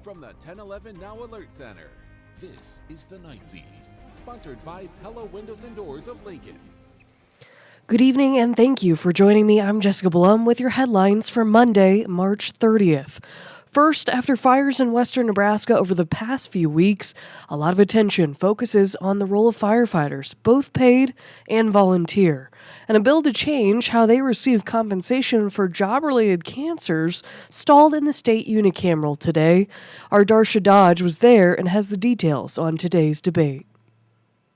From the 1011 Now Alert Center, This is the Night Beat. sponsored by Pella Windows and Doors of Lincoln. Good evening and thank you for joining me. I'm Jessica Blum with your headlines for Monday, March 30th. First, after fires in western Nebraska over the past few weeks, a lot of attention focuses on the role of firefighters, both paid and volunteer. And a bill to change how they receive compensation for job-related cancers stalled in the state unicameral today. Our Darsha Dodge was there and has the details on today's debate.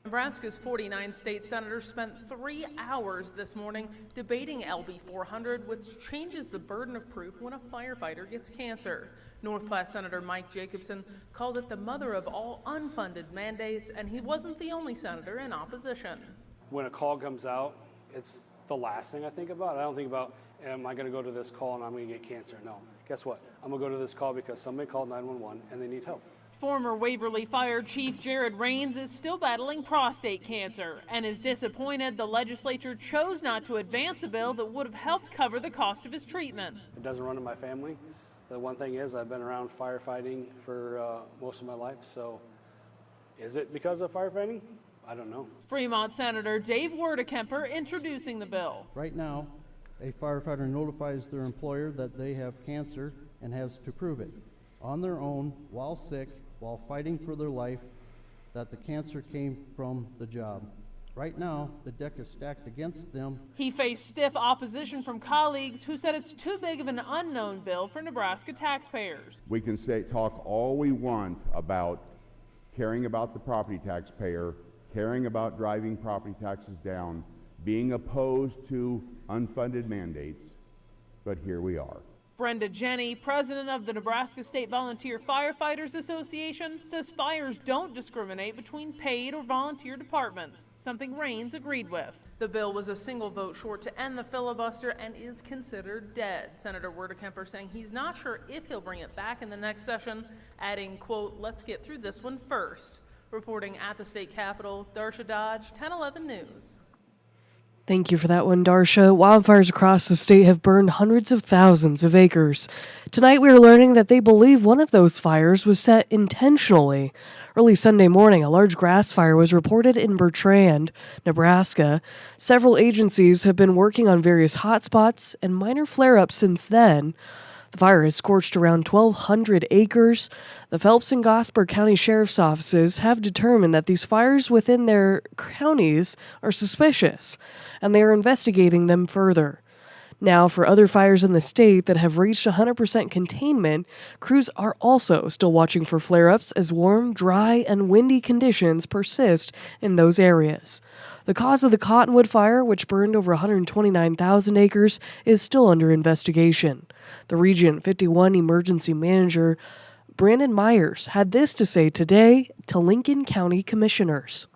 Nebraska's 49 state senators spent 3 hours this morning debating LB 400, which changes the burden of proof when a firefighter gets cancer. North Platte Senator Mike Jacobson called it the mother of all unfunded mandates, and he wasn't the only senator in opposition. When a call comes out, it's the last thing I think about. I don't think about, am I going to go to this call and I'm going to get cancer? No. Guess what? I'm going to go to this call because somebody called 911 and they need help. Former Waverly Fire Chief Jared Rains is still battling prostate cancer and is disappointed the legislature chose not to advance a bill that would have helped cover the cost of his treatment. It doesn't run in my family. The one thing is I've been around firefighting for most of my life, so is it because of firefighting? I don't know. Fremont Senator Dave Werdekemper introducing the bill. Right now, a firefighter notifies their employer that they have cancer and has to prove it on their own, while sick, while fighting for their life, that the cancer came from the job. Right now, the deck is stacked against them. He faced stiff opposition from colleagues who said it's too big of an unknown bill for Nebraska taxpayers. We can talk all we want about caring about the property taxpayer, caring about driving property taxes down, being opposed to unfunded mandates, but here we are. Brenda Jenny, president of the Nebraska State Volunteer Firefighters Association, says fires don't discriminate between paid or volunteer departments, something Rains agreed with. The bill was a single vote short to end the filibuster and is considered dead. Senator Werdekemper saying he's not sure if he'll bring it back in the next session, adding, quote, "Let's get through this one first." Reporting at the state capitol, Darsha Dodge, 1011 News. Thank you for that one, Darsha. Wildfires across the state have burned hundreds of thousands of acres. Tonight we are learning that they believe one of those fires was set intentionally. Early Sunday morning, a large grass fire was reported in Bertrand, Nebraska. Several agencies have been working on various hotspots and minor flare-ups since then. The fire has scorched around 1,200 acres. The Phelps and Gosper County Sheriff's Offices have determined that these fires within their counties are suspicious, and they are investigating them further. Now, for other fires in the state that have reached 100% containment, crews are also still watching for flare-ups as warm, dry, and windy conditions persist in those areas. The cause of the Cottonwood Fire, which burned over 129,000 acres, is still under investigation. The Region 51 Emergency Manager, Brandon Myers, had this to say today to Lincoln County Commissioners.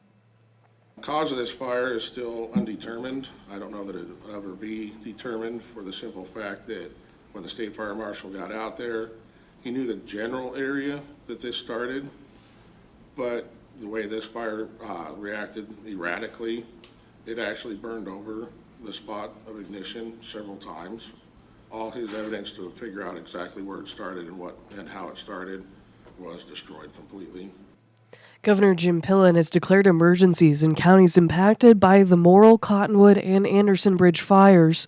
The cause of this fire is still undetermined. I don't know that it will ever be determined for the simple fact that when the state fire marshal got out there, he knew the general area that this started, but the way this fire reacted erratically, it actually burned over the spot of ignition several times. All his evidence to figure out exactly where it started and how it started was destroyed completely. Governor Jim Pillen has declared emergencies in counties impacted by the Morrill, Cottonwood, and Anderson Bridge fires.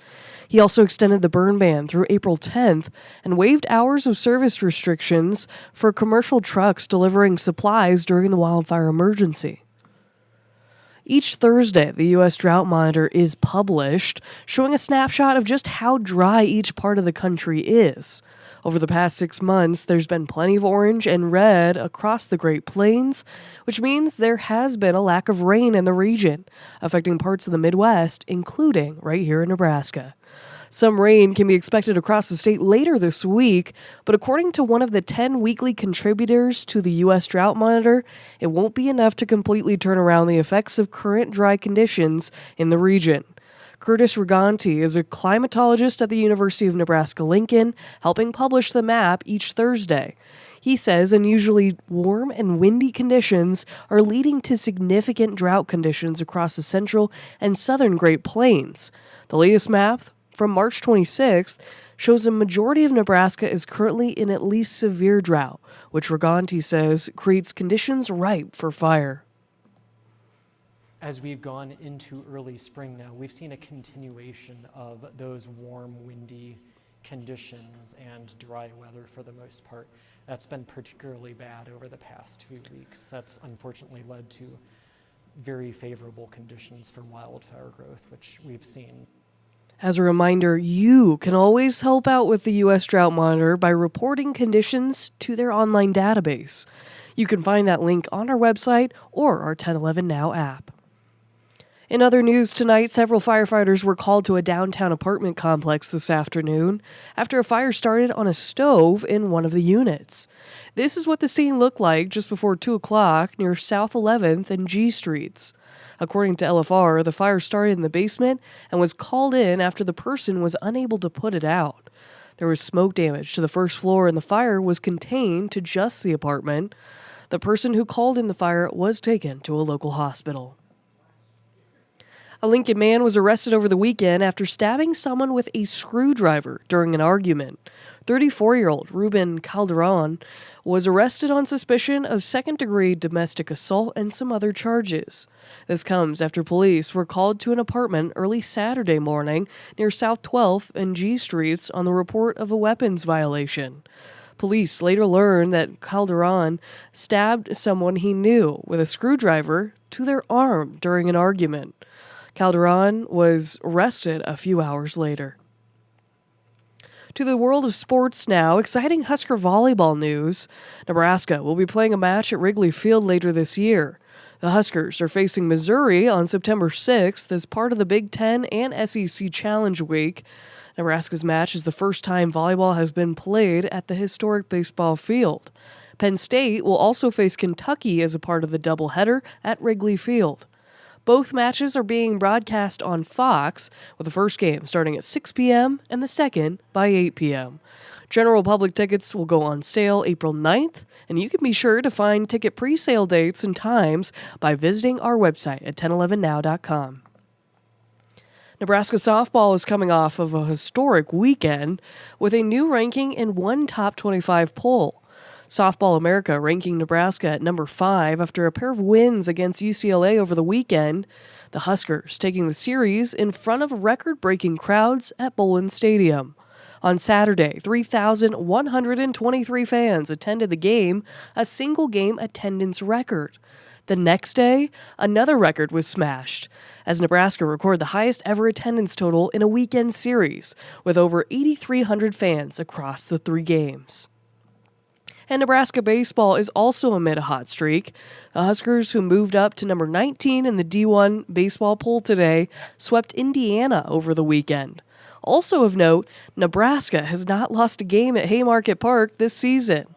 He also extended the burn ban through April 10th and waived hours of service restrictions for commercial trucks delivering supplies during the wildfire emergency. Each Thursday, the U.S. Drought Monitor is published, showing a snapshot of just how dry each part of the country is. Over the past 6 months, there's been plenty of orange and red across the Great Plains, which means there has been a lack of rain in the region, affecting parts of the Midwest, including right here in Nebraska. Some rain can be expected across the state later this week, but according to one of the 10 weekly contributors to the U.S. Drought Monitor, it won't be enough to completely turn around the effects of current dry conditions in the region. Curtis Riganti is a climatologist at the University of Nebraska-Lincoln, helping publish the map each Thursday. He says unusually warm and windy conditions are leading to significant drought conditions across the central and southern Great Plains. The latest map from March 26th shows a majority of Nebraska is currently in at least severe drought, which Rigonti says creates conditions ripe for fire. As we've gone into early spring now, we've seen a continuation of those warm, windy conditions and dry weather for the most part. That's been particularly bad over the past few weeks. That's unfortunately led to very favorable conditions for wildfire growth, which we've seen. As a reminder, you can always help out with the U.S. Drought Monitor by reporting conditions to their online database. You can find that link on our website or our 1011 Now app. In other news tonight, several firefighters were called to a downtown apartment complex this afternoon after a fire started on a stove in one of the units. This is what the scene looked like just before 2 o'clock near South 11th and G Streets. According to LFR, the fire started in the basement and was called in after the person was unable to put it out. There was smoke damage to the first floor and the fire was contained to just the apartment. The person who called in the fire was taken to a local hospital. A Lincoln man was arrested over the weekend after stabbing someone with a screwdriver during an argument. 34-year-old Ruben Calderon was arrested on suspicion of second-degree domestic assault and some other charges. This comes after police were called to an apartment early Saturday morning near South 12th and G Streets on the report of a weapons violation. Police later learned that Calderon stabbed someone he knew with a screwdriver to their arm during an argument. Calderon was arrested a few hours later. To the world of sports now, exciting Husker volleyball news. Nebraska will be playing a match at Wrigley Field later this year. The Huskers are facing Missouri on September 6th as part of the Big Ten and SEC Challenge Week. Nebraska's match is the first time volleyball has been played at the historic baseball field. Penn State will also face Kentucky as a part of the doubleheader at Wrigley Field. Both matches are being broadcast on Fox, with the first game starting at 6 p.m. and the second by 8 p.m. General public tickets will go on sale April 9th, and you can be sure to find ticket pre-sale dates and times by visiting our website at 1011now.com. Nebraska softball is coming off of a historic weekend with a new ranking in one top 25 poll. Softball America ranking Nebraska at number 5 after a pair of wins against UCLA over the weekend. The Huskers taking the series in front of record-breaking crowds at Bowlin Stadium. On Saturday, 3,123 fans attended the game, a single-game attendance record. The next day, another record was smashed, as Nebraska recorded the highest ever attendance total in a weekend series, with over 8,300 fans across the 3 games. And Nebraska baseball is also amid a hot streak. The Huskers, who moved up to number 19 in the D1 baseball poll today, swept Indiana over the weekend. Also of note, Nebraska has not lost a game at Haymarket Park this season.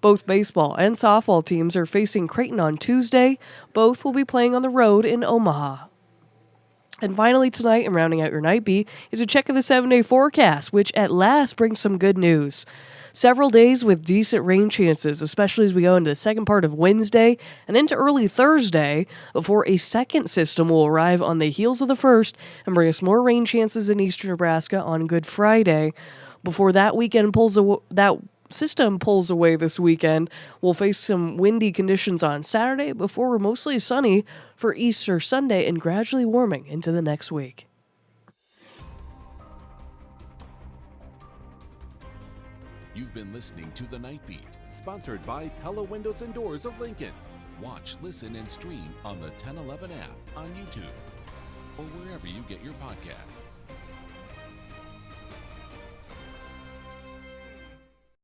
Both baseball and softball teams are facing Creighton on Tuesday. Both will be playing on the road in Omaha. And finally tonight, and rounding out your night beat, is a check of the 7-day forecast, which at last brings some good news. Several days with decent rain chances, especially as we go into the second part of Wednesday and into early Thursday, before a second system will arrive on the heels of the first and bring us more rain chances in eastern Nebraska on Good Friday. Before that system pulls away this weekend, we'll face some windy conditions on Saturday before we're mostly sunny for Easter Sunday and gradually warming into the next week. You've been listening to The Night Beat. Sponsored by Pella Windows and Doors of Lincoln. Watch, listen, and stream on the 1011 app on YouTube or wherever you get your podcasts.